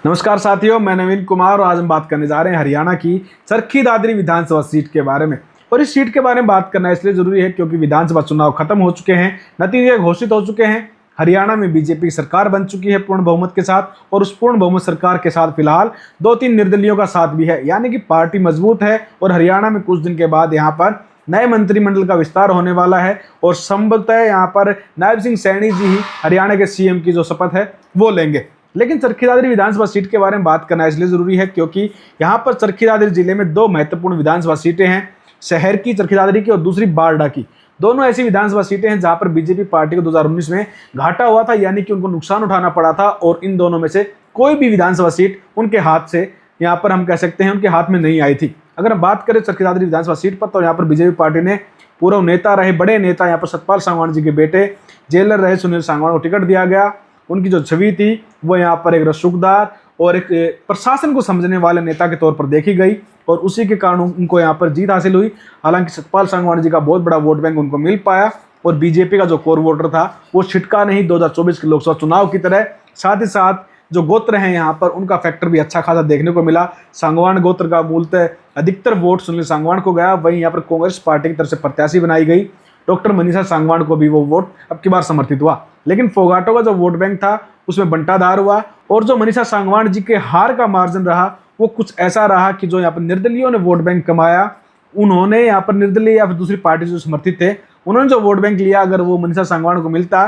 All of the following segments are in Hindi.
नमस्कार साथियों, मैं नवीन कुमार और आज हम बात करने जा रहे हैं हरियाणा की चरखी दादरी विधानसभा सीट के बारे में। और इस सीट के बारे में बात करना इसलिए जरूरी है क्योंकि विधानसभा चुनाव खत्म हो चुके हैं, नतीजे घोषित हो चुके हैं। हरियाणा में बीजेपी सरकार बन चुकी है पूर्ण बहुमत के साथ, और उस पूर्ण बहुमत सरकार के साथ फिलहाल 2-3 निर्दलीयों का साथ भी है, यानी कि पार्टी मजबूत है। और हरियाणा में कुछ दिन के बाद यहाँ पर नए मंत्रिमंडल का विस्तार होने वाला है और संभवतः यहाँ पर नायब सिंह सैनी जी ही हरियाणा के सीएम की जो शपथ है वो लेंगे। लेकिन चरखी दादरी विधानसभा सीट के बारे में बात करना इसलिए जरूरी है क्योंकि यहाँ पर चरखी दादरी जिले में 2 महत्वपूर्ण विधानसभा सीटें हैं, शहर की चरखी दादरी की और दूसरी बारडा की। दोनों ऐसी विधानसभा सीटें हैं जहां पर बीजेपी पार्टी को 2019 में घाटा हुआ था, यानी कि उनको नुकसान उठाना पड़ा था। और इन दोनों में से कोई भी विधानसभा सीट उनके हाथ से, यहाँ पर हम कह सकते हैं, उनके हाथ में नहीं आई थी। अगर हम बात करें चरखी दादरी विधानसभा सीट पर, तो यहाँ पर बीजेपी पार्टी ने पूर्व नेता रहे, बड़े नेता यहाँ पर सतपाल सांगवान जी के बेटे जेलर रहे सुनील सांगवान को टिकट दिया गया। उनकी जो छवि थी वो यहाँ पर एक रसूखदार और एक प्रशासन को समझने वाले नेता के तौर पर देखी गई, और उसी के कारण उनको यहाँ पर जीत हासिल हुई। हालांकि सतपाल सांगवान जी का बहुत बड़ा वोट बैंक उनको मिल पाया, और बीजेपी का जो कोर वोटर था वो छिटका नहीं 2024 के लोकसभा चुनाव की तरह। साथ ही साथ जो गोत्र हैं यहाँ पर, उनका फैक्टर भी अच्छा खासा देखने को मिला। सांगवान गोत्र का मूलतः अधिकतर वोट सुनील सांगवान को गया। वहीं यहाँ पर कांग्रेस पार्टी की तरफ से प्रत्याशी बनाई गई डॉक्टर मनीषा सांगवान को भी वो वोट अब की बार समर्थित हुआ। लेकिन फोगाटो का जो वोट बैंक था उसमें बंटाधार हुआ, और जो मनीषा सांगवान जी के हार का मार्जिन रहा वो कुछ ऐसा रहा कि जो यहाँ पर निर्दलीयों ने वोट बैंक कमाया, उन्होंने यहाँ पर निर्दलीय या फिर दूसरी पार्टी जो समर्थित थे, उन्होंने जो वोट बैंक लिया, अगर वो मनीषा सांगवान को मिलता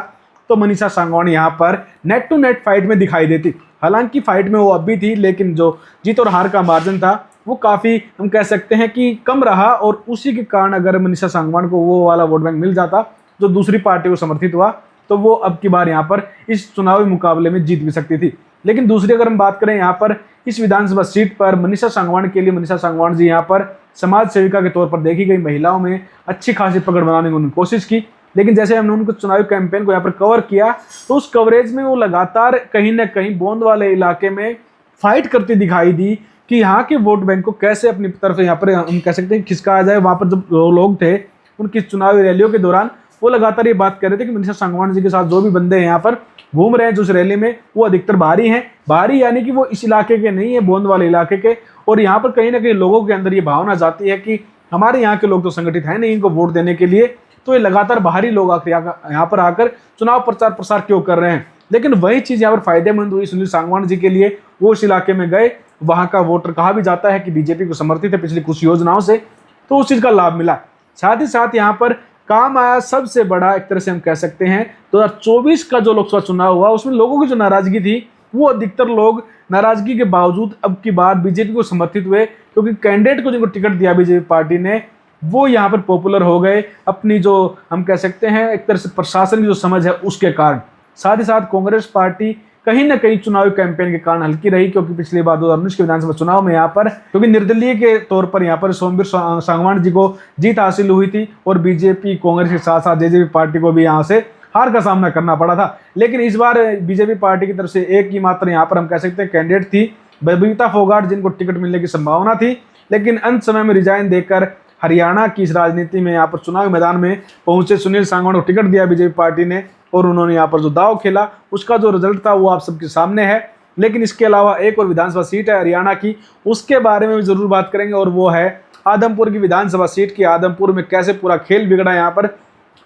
तो मनीषा सांगवान यहाँ पर नेट टू नेट फाइट में दिखाई देती। हालांकि फाइट में वो अब भी थी, लेकिन जो जीत और हार का मार्जिन था वो काफ़ी, हम कह सकते हैं कि कम रहा। और उसी के कारण अगर मनीषा सांगवान को वो वाला वोट बैंक मिल जाता जो दूसरी पार्टी को समर्थित हुआ, तो वो अब की बार यहाँ पर इस चुनावी मुकाबले में जीत भी सकती थी। लेकिन दूसरी अगर हम बात करें यहाँ पर इस विधानसभा सीट पर मनीषा सांगवान के लिए, मनीषा सांगवान जी यहाँ पर समाज सेविका के तौर पर देखी गई, महिलाओं में अच्छी खासी पकड़ बनाने की उन्होंने कोशिश की। लेकिन जैसे हमने उनको चुनावी कैंपेन को यहाँ पर कवर किया, तो उस कवरेज में वो लगातार कहीं ना कहीं बोंद वाले इलाके में फाइट करती दिखाई दी कि यहाँ के वोट बैंक को कैसे अपनी तरफ यहाँ पर हम कह सकते हैं खिसकाया जाए। वहाँ पर जो लोग थे उनकी चुनावी रैलियों के दौरान वो लगातार ये बात कर रहे थे कि मनीषा सांगवान जी के साथ जो भी बंदे यहाँ पर घूम रहे हैं जो उस रैली में, वो अधिकतर बाहरी हैं। बाहरी यानी कि वो इस इलाके के नहीं है, बोंद वाले इलाके के। और यहाँ पर कहीं ना कहीं लोगों के अंदर ये भावना जाती है कि हमारे यहाँ के लोग तो संगठित हैं नहीं इनको वोट देने के लिए, तो ये लगातार बाहरी लोग आकर यहाँ पर आकर चुनाव प्रचार प्रसार क्यों कर रहे हैं। लेकिन वही चीज़ यहाँ पर फायदेमंद हुई सुनील सांगवान जी के लिए। वो उस इलाके में गए, वहाँ का वोटर कहा भी जाता है कि बीजेपी को समर्थित है पिछली कुछ योजनाओं से, तो उस चीज़ का लाभ मिला। साथ ही साथ यहाँ पर काम आया सबसे बड़ा, एक तरह से हम कह सकते हैं 2024 का जो लोकसभा चुनाव हुआ, उसमें लोगों की जो नाराजगी थी, वो अधिकतर लोग नाराजगी के बावजूद अब की बार बीजेपी को समर्थित हुए, क्योंकि कैंडिडेट को जिनको टिकट दिया बीजेपी पार्टी ने, वो यहाँ पर पॉपुलर हो गए अपनी जो हम कह सकते हैं एक तरह से प्रशासन की जो समझ है उसके कारण। साथ ही साथ कांग्रेस पार्टी कहीं ना कहीं चुनावी कैंपेन के कारण हल्की रही, क्योंकि पिछली बार 2019 के विधानसभा चुनाव में यहाँ पर क्योंकि निर्दलीय के तौर पर यहाँ पर सोमवीर सांगवान जी को जीत हासिल हुई थी, और बीजेपी कांग्रेस के साथ साथ जेजेपी पार्टी को भी यहाँ से हार का सामना करना पड़ा था। लेकिन इस बार बीजेपी पार्टी की तरफ से एक ही मात्र यहाँ पर हम कह सकते हैं कैंडिडेट थी, बबीता फोगाट, जिनको टिकट मिलने की संभावना थी। लेकिन अंत समय में रिजाइन देकर हरियाणा की इस राजनीति में यहाँ पर चुनावी मैदान में पहुंचे सुनील सांगवान को टिकट दिया बीजेपी पार्टी ने, और उन्होंने यहाँ पर जो दाव खेला उसका जो रिजल्ट था वो आप सबके सामने है। लेकिन इसके अलावा एक और विधानसभा सीट है हरियाणा की, उसके बारे में भी जरूर बात करेंगे, और वो है आदमपुर की विधानसभा सीट की। आदमपुर में कैसे पूरा खेल बिगड़ा। यहाँ पर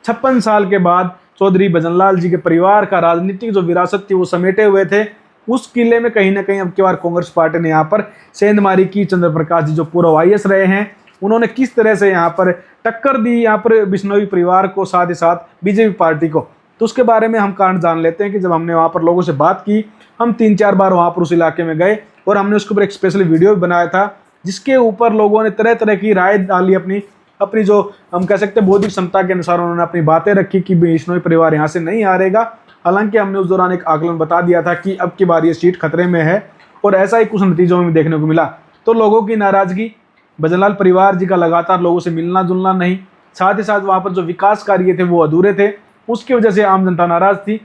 56 साल के बाद चौधरी भजनलाल जी के परिवार का राजनीतिक जो विरासत थी वो समेटे हुए थे, उस किले में कहीं ना कहीं अब की बार कांग्रेस पार्टी ने यहाँ पर सेंधमारी की। चंद्र प्रकाश जी जो पूर्व IAS रहे हैं, उन्होंने किस तरह से यहाँ पर टक्कर दी यहाँ पर बिश्नोई परिवार को, साथ ही साथ बीजेपी पार्टी को। तो उसके बारे में हम कारण जान लेते हैं कि जब हमने वहाँ पर लोगों से बात की, हम 3-4 बार वहाँ पर उस इलाके में गए, और हमने उसके ऊपर एक स्पेशल वीडियो भी बनाया था, जिसके ऊपर लोगों ने तरह तरह की राय डाली, अपनी जो हम कह सकते हैं बौद्धिक क्षमता के अनुसार उन्होंने अपनी बातें रखी कि बिश्नोई परिवार यहाँ से नहीं हारेगा। हालांकि हमने उस दौरान एक आकलन बता दिया था कि अब की बार ये सीट खतरे में है, और ऐसा ही कुछ नतीजों में देखने को मिला। तो लोगों की नाराजगी, भजनलाल परिवार जी का लगातार लोगों से मिलना जुलना नहीं, साथ ही साथ वहाँ पर जो विकास कार्य थे वो अधूरे थे, उसकी वजह से आम जनता नाराज थी।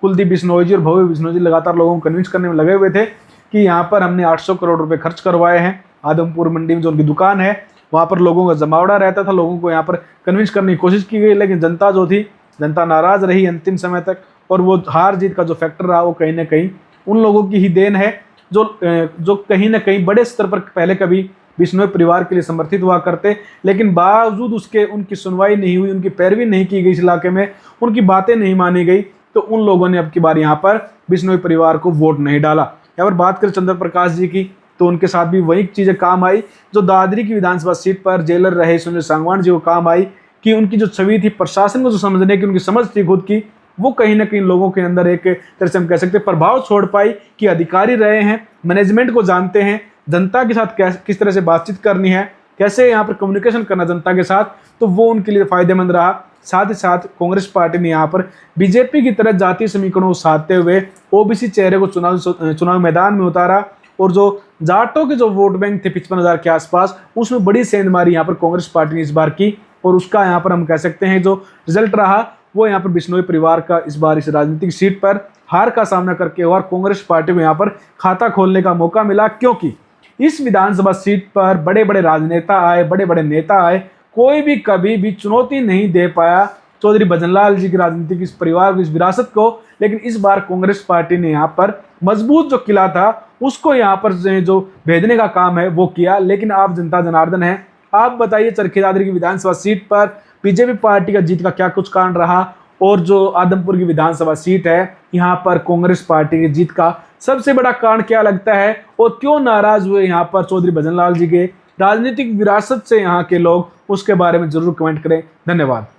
कुलदीप बिश्नोई जी और भव्य बिश्नोई जी लगातार लोगों को कन्विंस करने में लगे हुए थे कि यहाँ पर हमने 800 करोड़ रुपए खर्च करवाए हैं। आदमपुर मंडी में जो उनकी दुकान है वहाँ पर लोगों का जमावड़ा रहता था, लोगों को यहाँ पर कन्विंस करने की कोशिश की गई, लेकिन जनता जो थी, जनता नाराज रही अंतिम समय तक। और वो हार जीत का जो फैक्टर रहा वो कहीं ना कहीं उन लोगों की ही देन है। जो कहीं ना कहीं बड़े स्तर पर पहले कभी बिश्नोई परिवार के लिए समर्थित हुआ करते, लेकिन बावजूद उसके उनकी सुनवाई नहीं हुई, उनकी पैरवी नहीं की गई इस इलाके में, उनकी बातें नहीं मानी गई, तो उन लोगों ने अब की बार यहाँ पर बिश्नोई परिवार को वोट नहीं डाला। यहाँ पर बात करें चंद्र प्रकाश जी की, तो उनके साथ भी वही चीज़ें काम आई जो दादरी की विधानसभा सीट पर जेलर रहे सुनील सांगवान जी को काम आई, कि उनकी जो छवि थी, प्रशासन को जो समझने की उनकी समझ थी खुद की, वो कहीं ना कहीं लोगों के अंदर एक तरह से हम कह सकते हैं प्रभाव छोड़ पाई, कि अधिकारी रहे हैं, मैनेजमेंट को जानते हैं, जनता के साथ किस तरह से बातचीत करनी है, कैसे यहाँ पर कम्युनिकेशन करना जनता के साथ, तो वो उनके लिए फायदेमंद रहा। साथ ही साथ कांग्रेस पार्टी ने यहाँ पर बीजेपी की तरह जातीय समीकरणों को साधते हुए ओबीसी चेहरे को चुनाव मैदान में उतारा, और जो जाटों के जो वोट बैंक थे 55,000 के आसपास, उसमें बड़ी सेंधमारी यहाँ पर कांग्रेस पार्टी ने इस बार की, और उसका यहाँ पर हम कह सकते हैं जो रिजल्ट रहा वो यहाँ पर बिश्नोई परिवार का इस बार इस राजनीतिक सीट पर हार का सामना करके और कांग्रेस पार्टी को यहाँ पर खाता खोलने का मौका मिला, क्योंकि इस विधानसभा सीट पर बड़े बड़े राजनेता आए, बड़े बड़े नेता आए, कोई भी कभी भी चुनौती नहीं दे पाया चौधरी भजनलाल जी की राजनीतिक इस परिवार को, इस विरासत को। लेकिन इस बार कांग्रेस पार्टी ने यहाँ पर मजबूत जो किला था उसको यहाँ पर जो भेदने का काम है वो किया। लेकिन आप जनता जनार्दन है, आप बताइए चरखी दादरी की विधानसभा सीट पर बीजेपी पार्टी का जीत का क्या कुछ कारण रहा, और जो आदमपुर की विधानसभा सीट है यहाँ पर कांग्रेस पार्टी की जीत का सबसे बड़ा कारण क्या लगता है, और क्यों नाराज हुए यहाँ पर चौधरी भजनलाल जी के राजनीतिक विरासत से यहाँ के लोग, उसके बारे में जरूर कमेंट करें। धन्यवाद।